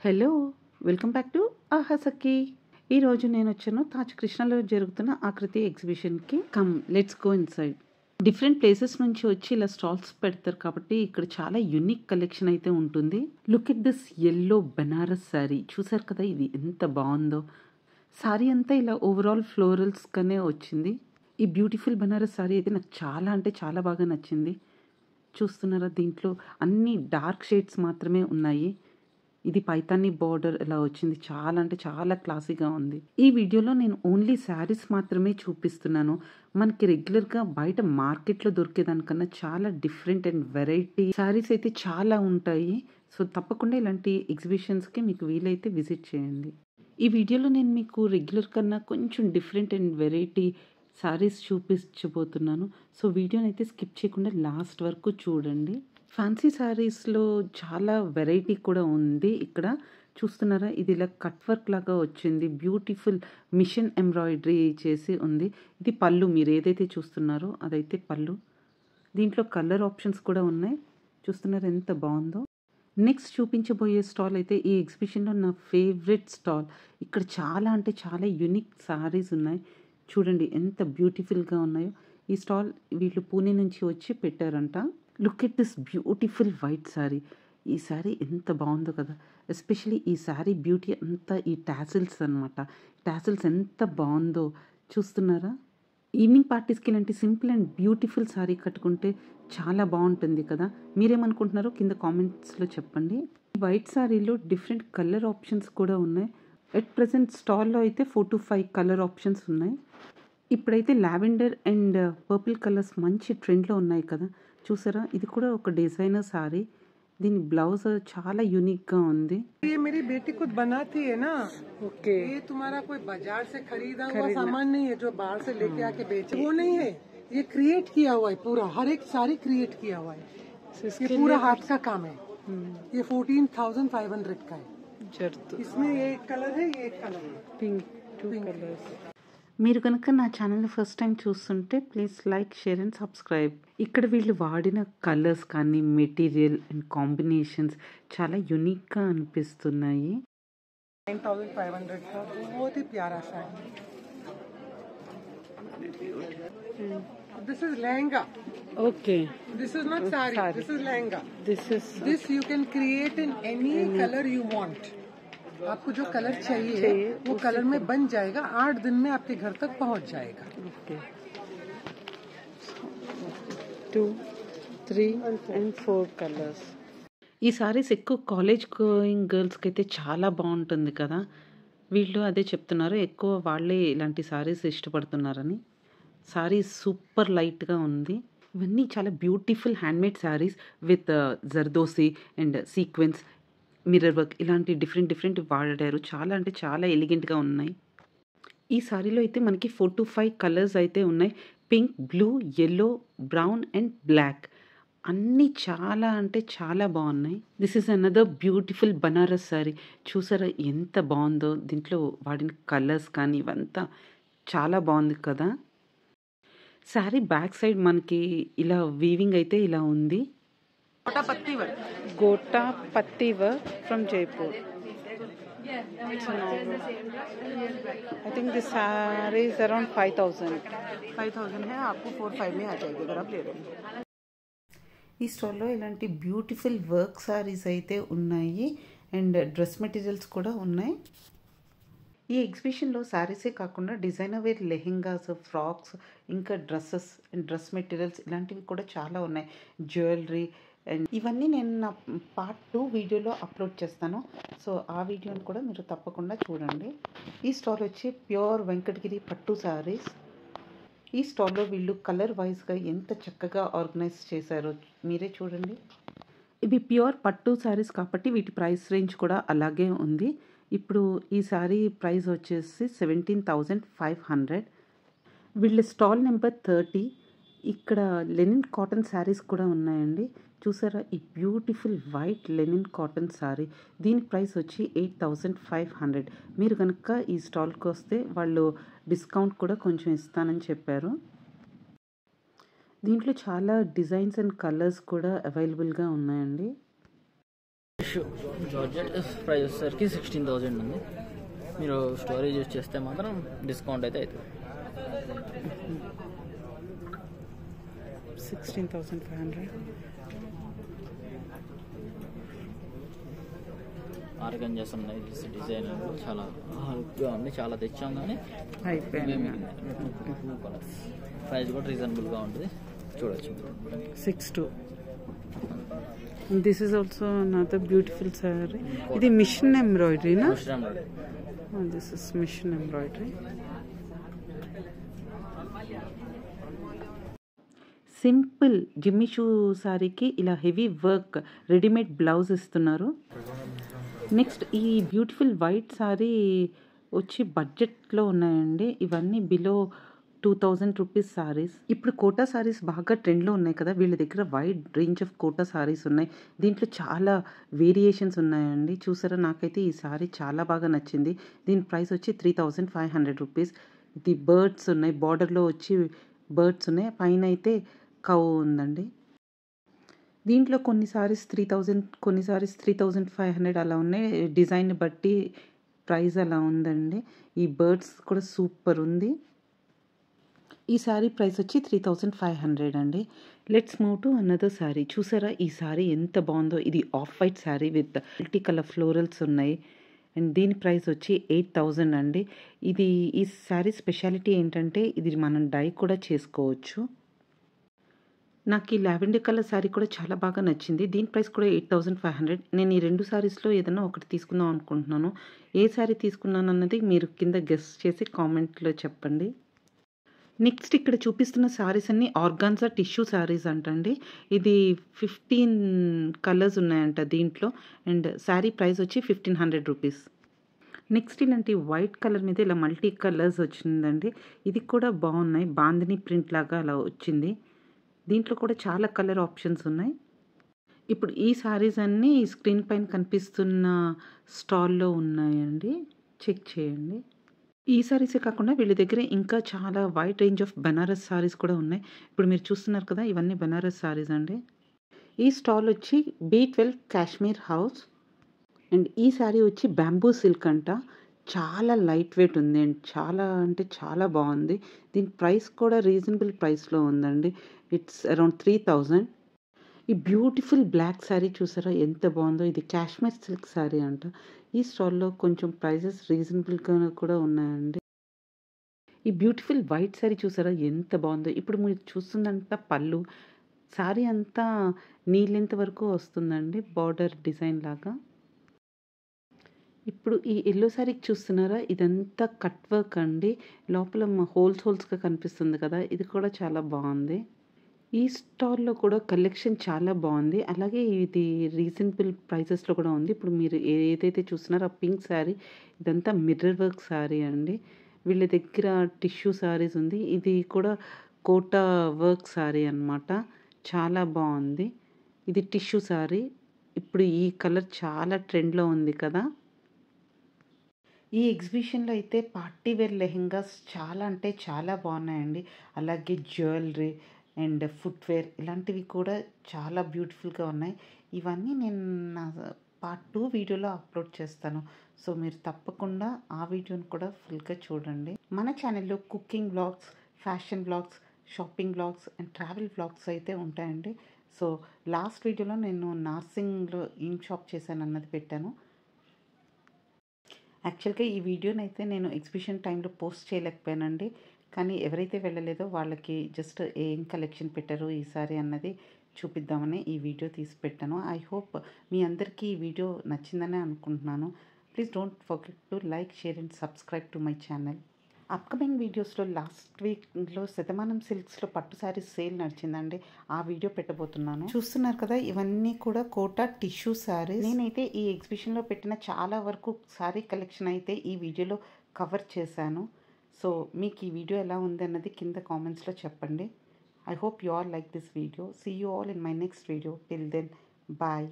Hello! Welcome back to ఆహా సఖీ. ఈరోజు నేనొచ్చాను తాజ్ కృష్ణలో జరుగుతున్న ఆకృతి ఎగ్జిబిషన్‌కి. Come let's go inside. Different places నుంచి వచ్చి ఇలా స్టాల్స్ పెడతారు కాబట్టి ఇక్కడ చాలా యూనిక్ కలెక్షన్ అయితే ఉంటుంది. Look at this yellow Banaras sorry. చూసారు కదా ఇది ఎంత బావుందో. సారీ అంతా ఇలా ఓవరాల్ ఫ్లోరల్స్‌గానే వచ్చింది. ఈ బ్యూటిఫుల్ బనారస్ సారీ అయితే నాకు చాలా అంటే చాలా బాగా నచ్చింది. చూస్తున్నారా దీంట్లో అన్ని డార్క్ షేడ్స్ మాత్రమే ఉన్నాయి. ఇది పైతాని బార్డర్ ఇలా వచ్చింది. చాలా అంటే చాలా క్లాసీగా ఉంది. ఈ వీడియోలో నేను ఓన్లీ శారీస్ మాత్రమే చూపిస్తున్నాను. మనకి రెగ్యులర్‌గా బయట మార్కెట్‌లో దొరికేదానికన్నా చాలా డిఫరెంట్ అండ్ వెరైటీ శారీస్ అయితే చాలా ఉంటాయి. సో, తప్పకుండా ఇలాంటి ఎగ్జిబిషన్స్‌కి మీకు వీలైతే విజిట్ చేయండి. ఈ వీడియోలో నేను మీకు రెగ్యులర్ కన్నా కొంచెం డిఫరెంట్ అండ్ వెరైటీ శారీస్ చూపించబోతున్నాను. సో, వీడియోనైతే స్కిప్ చేయకుండా లాస్ట్ వరకు చూడండి. ఫ్యాన్సీ శారీస్‌లో చాలా వెరైటీ కూడా ఉంది ఇక్కడ. చూస్తున్నారా? ఇది ఇలా కట్ వర్క్ లాగా వచ్చింది. బ్యూటిఫుల్ మిషన్ ఎంబ్రాయిడరీ చేసి ఉంది. ఇది పళ్ళు మీరేదైతే చూస్తున్నారో అదైతే పళ్ళు. దీంట్లో కలర్ ఆప్షన్స్ కూడా ఉన్నాయి. చూస్తున్నారా ఎంత బావుందో? నెక్స్ట్ చూపించబోయే స్టాల్ అయితే ఈ ఎగ్జిబిషన్‌లో నా ఫేవరెట్ స్టాల్. ఇక్కడ చాలా అంటే చాలా యూనిక్ శారీస్ ఉన్నాయి. చూడండి ఎంత బ్యూటిఫుల్‌గా ఉన్నాయో. ఈ స్టాల్ వీళ్ళు పూణే నుంచి వచ్చి పెట్టారంట. Look at this beautiful white sari. ఈ శారీ ఎంత బావుందో కదా! ఎస్పెషల్లీ ఈ శారీ బ్యూటీ అంతా ఈ టాసిల్స్ అనమాట. టాసిల్స్ ఎంత బావుందో చూస్తున్నారా? ఈవినింగ్ పార్టీస్‌కి ఇలాంటి సింపుల్ అండ్ బ్యూటిఫుల్ శారీ కట్టుకుంటే చాలా బావుంటుంది కదా! మీరేమనుకుంటున్నారో కింద కామెంట్స్‌లో చెప్పండి. ఈ వైట్ శారీలో డిఫరెంట్ కలర్ ఆప్షన్స్ కూడా ఉన్నాయి. ఎట్ ప్రెజెంట్ స్టాల్‌లో అయితే 4-5 కలర్ ఆప్షన్స్ ఉన్నాయి. ఇప్పుడైతే లావెండర్ అండ్ పర్పుల్ కలర్స్ మంచి ట్రెండ్‌లో ఉన్నాయి కదా! చూసారా? ఇది కూడా ఒక డిజైనర్ సారీ. దీని బ్లౌజ్ చాలా యూనిక్‌గా ఉంది. ये मेरी बेटी खुद बनाती है ना। ఓకే. ये तुम्हारा कोई बाजार से खरीदा हुआ सामान नहीं है जो बाहर से लेके आके बेचे, वो नहीं है। ये क्रिएट किया हुआ है पूरा, हर एक सारी क्रिएट किया हुआ है। ये पूरा हाथ का काम है। ये 14,500 का है। జర్దు इसमें ये एक कलर है, ये एक कलर है। Pink 2 colours. మీరు కనుక నా ఛానల్‌ని ఫస్ట్ టైం చూస్తుంటే please like, share and subscribe. ఇక్కడ వీళ్ళు వాడిన కలర్స్ కానీ మెటీరియల్ అండ్ కాంబినేషన్స్ చాలా యూనిక్‌గా అనిపిస్తున్నాయి. 9,500 का बहुत ही प्यारा सा है। This is lehenga. Okay. This is not sari. This is lehenga. This you can create in any color you want. आपको जो कलर चाहिए वो कलर में बन जाएगा। 8 दिन में आपके घर तक पहुंच जाएगा। ఓకే. 2, 3 and 4 colours. ఈ సారీస్ ఎక్కువ కాలేజ్ గోయింగ్ గర్ల్స్‌కి అయితే చాలా బాగుంటుంది కదా! వీళ్ళు అదే చెప్తున్నారు. ఎక్కువ వాళ్ళే ఇలాంటి సారీస్ ఇష్టపడుతున్నారని. సారీ సూపర్ లైట్‌గా ఉంది. ఇవన్నీ చాలా beautiful handmade saris with zardozi and sequence, mirror work ఇలాంటి డిఫరెంట్ వాడారు. చాలా అంటే చాలా ఎలిగెంట్‌గా ఉన్నాయి. ఈ సారీలో అయితే మనకి 4-5 కలర్స్ అయితే ఉన్నాయి. Pink, blue, yellow, brown and black. అన్నీ చాలా అంటే చాలా బాగున్నాయి. This is another beautiful Banaras sari. చూసారా ఎంత బాగుందో! దీంట్లో వాడిన కలర్స్ కానీ ఇవంతా చాలా బాగుంది కదా! సారీ బ్యాక్ సైడ్ మనకి ఇలా వీవింగ్ అయితే ఇలా ఉంది. గోటా పత్తి work from Jaipur. I think this saree is around 5,000. 5,000 है, आपको 4-5 में आ जाएगी अगर आप ले रहे हो। ఈ స్టాల్లో ఇలాంటి బ్యూటిఫుల్ వర్క్ సారీస్ అయితే ఉన్నాయి అండ్ డ్రెస్ మెటీరియల్స్ కూడా ఉన్నాయి. ఈ ఎగ్జిబిషన్లో శారీసే కాకుండా డిజైనర్ వేర్ లెహెంగాస్, ఫ్రాక్స్, ఇంకా డ్రెస్సెస్ అండ్ డ్రెస్ మెటీరియల్స్ ఇలాంటివి కూడా చాలా ఉన్నాయి. జ్యువెలరీ అండ్ ఇవన్నీ నేను నా పార్ట్ 2 వీడియోలో అప్లోడ్ చేస్తాను. సో ఆ వీడియోని కూడా మీరు తప్పకుండా చూడండి. ఈ స్టాల్ వచ్చి ప్యూర్ వెంకటగిరి పట్టు శారీస్. ఈ స్టాల్లో వీళ్ళు కలర్ వైజ్గా ఎంత చక్కగా ఆర్గనైజ్ చేశారో మీరే చూడండి. ఇవి ప్యూర్ పట్టు శారీస్ కాబట్టి వీటి ప్రైస్ రేంజ్ కూడా అలాగే ఉంది. ఇప్పుడు ఈ శారీ ప్రైస్ వచ్చేసి 17,500. వీళ్ళ స్టాల్ నెంబర్ 30. ఇక్కడ లెనిన్ కాటన్ శారీస్ కూడా ఉన్నాయండి. చూసారా ఈ beautiful white linen cotton sari. దీని ప్రైస్ వచ్చి 8,500. మీరు కనుక ఈ స్టాల్కి వస్తే వాళ్ళు డిస్కౌంట్ కూడా కొంచెం ఇస్తానని చెప్పారు. దీంట్లో చాలా డిజైన్స్ అండ్ కలర్స్ కూడా అవైలబుల్గా ఉన్నాయండి. టిష్యూ జార్జెట్ ప్రైస్ వచ్చేసరికి 16,000 ఉంది. మీరు స్టోరేజ్ యూజ్ చేస్తే మాత్రం డిస్కౌంట్ అయితే అవుతుంది. 16,500. ఆర్గంజాస్ ఉన్నాయి, డిజైన్ చాలా లుక్గా ఉంది. చాలా తెచ్చాం కానీ ప్రైస్ కూడా రీజనబుల్గా ఉంటుంది, చూడొచ్చు. 6,200. This is also another beautiful sari. ఇది మిషన్ ఎంబ్రాయిడరీనా? This is machine embroidery. Simple Jimmy Choo సారీకి ఇలా హెవీ వర్క్ రెడీమేడ్ బ్లౌజ్ ఇస్తున్నారు. నెక్స్ట్ ఈ బ్యూటిఫుల్ వైట్ సారీ వచ్చి బడ్జెట్లో ఉన్నాయండి. ఇవన్నీ బిలో 2,000 రూపీస్ సారీస్. ఇప్పుడు కోటా సారీస్ బాగా ట్రెండ్లో ఉన్నాయి కదా, వీళ్ళ దగ్గర wide range of Kota saris ఉన్నాయి. దీంట్లో చాలా వేరియేషన్స్ ఉన్నాయండి. చూసారా, నాకైతే ఈ సారీ చాలా బాగా నచ్చింది. దీని ప్రైస్ వచ్చి 3,500 రూపీస్. ఇది బర్డ్స్ ఉన్నాయి, బార్డర్లో వచ్చి బర్డ్స్ ఉన్నాయి, పైన అయితే కౌ ఉందండి. దీంట్లో కొన్ని సారీస్ 3,000, కొన్ని సారీస్ 3,500 అలా ఉన్నాయి. డిజైన్ బట్టి ప్రైస్ అలా ఉందండి. ఈ బర్డ్స్ కూడా సూపర్ ఉంది. ఈ సారీ ప్రైస్ వచ్చి 3,500 అండి. Let's move to another sorry. చూసారా ఈ సారీ ఎంత బాగుందో. ఇది off white sorry with multi colour florals ఉన్నాయి. అండ్ దీని ప్రైస్ వచ్చి 8,000 అండి. ఈ సారీ స్పెషాలిటీ ఏంటంటే ఇది మనం డై కూడా చేసుకోవచ్చు. నాకు ఈ లావెండర్ కలర్ శారీ కూడా చాలా బాగా నచ్చింది. దీని ప్రైస్ కూడా 8,500. నేను ఈ 2 సారీస్లో ఏదైనా ఒకటి తీసుకుందాం అనుకుంటున్నాను. ఏ శారీ తీసుకున్నాను అన్నది మీరు కింద గెస్ చేసి కామెంట్లో చెప్పండి. నెక్స్ట్ ఇక్కడ చూపిస్తున్న సారీస్ అన్నీ ఆర్గాన్జా టిష్యూ సారీస్ అంటండి. ఇది 15 కలర్స్ ఉన్నాయంట దీంట్లో. అండ్ శారీ ప్రైస్ వచ్చి 1,500 రూపీస్. నెక్స్ట్ ఇలాంటి వైట్ కలర్ మీద ఇలా మల్టీ కలర్స్ వచ్చిందండి. ఇది కూడా బాగున్నాయి, బాందిని ప్రింట్ లాగా అలా వచ్చింది. దీంట్లో కూడా చాలా కలర్ ఆప్షన్స్ ఉన్నాయి. ఇప్పుడు ఈ సారీస్ అన్నీ స్క్రీన్ పైన కనిపిస్తున్న స్టాల్లో ఉన్నాయండి, చెక్ చేయండి. ఈ సారీసే కాకుండా వీళ్ళ దగ్గర ఇంకా చాలా wide range of Banaras saris కూడా ఉన్నాయి. ఇప్పుడు మీరు చూస్తున్నారు కదా, ఇవన్నీ బనారస్ సారీస్ అండి. ఈ స్టాల్ వచ్చి B12 కాశ్మీర్ హౌస్. అండ్ ఈ శారీ వచ్చి బ్యాంబూ సిల్క్ అంట. చాలా లైట్ వెయిట్ ఉంది అండ్ చాలా అంటే చాలా బాగుంది. దీని ప్రైస్ కూడా రీజనబుల్ ప్రైస్లో ఉందండి. It's around 3,000. ఈ బ్యూటిఫుల్ బ్లాక్ శారీ చూసారా ఎంత బాగుందో. ఇది కాశ్మీర్ సిల్క్ శారీ అంట. ఈ స్టాల్లో కొంచెం ప్రైజెస్ రీజనబుల్గా కూడా ఉన్నాయండి. ఈ బ్యూటిఫుల్ వైట్ శారీ చూసారా ఎంత బాగుందో. ఇప్పుడు మీరు చూస్తుందంతా పళ్ళు. శారీ అంతా నీ లెంత్ వరకు వస్తుందండి, బార్డర్ డిజైన్ లాగా. ఇప్పుడు ఈ ఎల్లో శారీకి చూస్తున్నారా, ఇదంతా కట్ వర్క్ అండి. లోపల హోల్స్గా కనిపిస్తుంది కదా, ఇది కూడా చాలా బాగుంది. ఈ స్టాల్లో కూడా కలెక్షన్ చాలా బాగుంది. అలాగే ఇది రీజనబుల్ ప్రైసెస్లో కూడా ఉంది. ఇప్పుడు మీరు ఏదైతే చూస్తున్నారో ఆ పింక్ శారీ, ఇదంతా మిర్రర్ వర్క్ శారీ అండి. వీళ్ళ దగ్గర టిష్యూ శారీస్ ఉంది. ఇది కూడా కోటా వర్క్ శారీ అన్నమాట. చాలా బాగుంది. ఇది టిష్యూ శారీ. ఇప్పుడు ఈ కలర్ చాలా ట్రెండ్లో ఉంది కదా. ఈ ఎగ్జిబిషన్లో అయితే పార్టీ వేర్ లెహెంగాస్ చాలా అంటే చాలా బాగున్నాయండి. అలాగే జ్యువెలరీ అండ్ ఫుట్వేర్ ఇలాంటివి కూడా చాలా బ్యూటిఫుల్గా ఉన్నాయి. ఇవన్నీ నేను నా పార్ట్ 2 వీడియోలో అప్లోడ్ చేస్తాను. సో మీరు తప్పకుండా ఆ వీడియోని కూడా ఫుల్గా చూడండి. మన ఛానల్లో cooking vlogs, fashion vlogs, shopping vlogs and travel vlogs అయితే ఉంటాయండి. సో లాస్ట్ వీడియోలో నేను నార్సింగ్లో ఏం షాప్ చేశాను అన్నది పెట్టాను. యాక్చువల్గా ఈ వీడియోని అయితే నేను ఎగ్జిబిషన్ టైంలో పోస్ట్ చేయలేకపోయానండి. కానీ ఎవరైతే వెళ్ళలేదో వాళ్ళకి జస్ట్ ఏం కలెక్షన్ పెట్టారో ఈసారి అన్నది చూపిద్దామని ఈ వీడియో తీసి పెట్టాను. ఐ హోప్ మీ అందరికీ ఈ వీడియో నచ్చిందని అనుకుంటున్నాను. Please don't forget to like, share and subscribe to my channel. Upcoming వీడియోస్లో లాస్ట్ వీక్లో శతమానం సిల్క్స్లో పట్టు శారీస్ సేల్ నడిచిందండి. ఆ వీడియో పెట్టబోతున్నాను. చూస్తున్నారు కదా, ఇవన్నీ కూడా కోటా టిష్యూ శారీస్. నేనైతే ఈ ఎగ్జిబిషన్లో పెట్టిన చాలా వరకు శారీ కలెక్షన్ అయితే ఈ వీడియోలో కవర్ చేశాను. సో మీకు ఈ వీడియో ఎలా ఉంది అన్నది కింద కామెంట్స్లో చెప్పండి. I hope you all like this video. See you all in my next video. Till then, bye.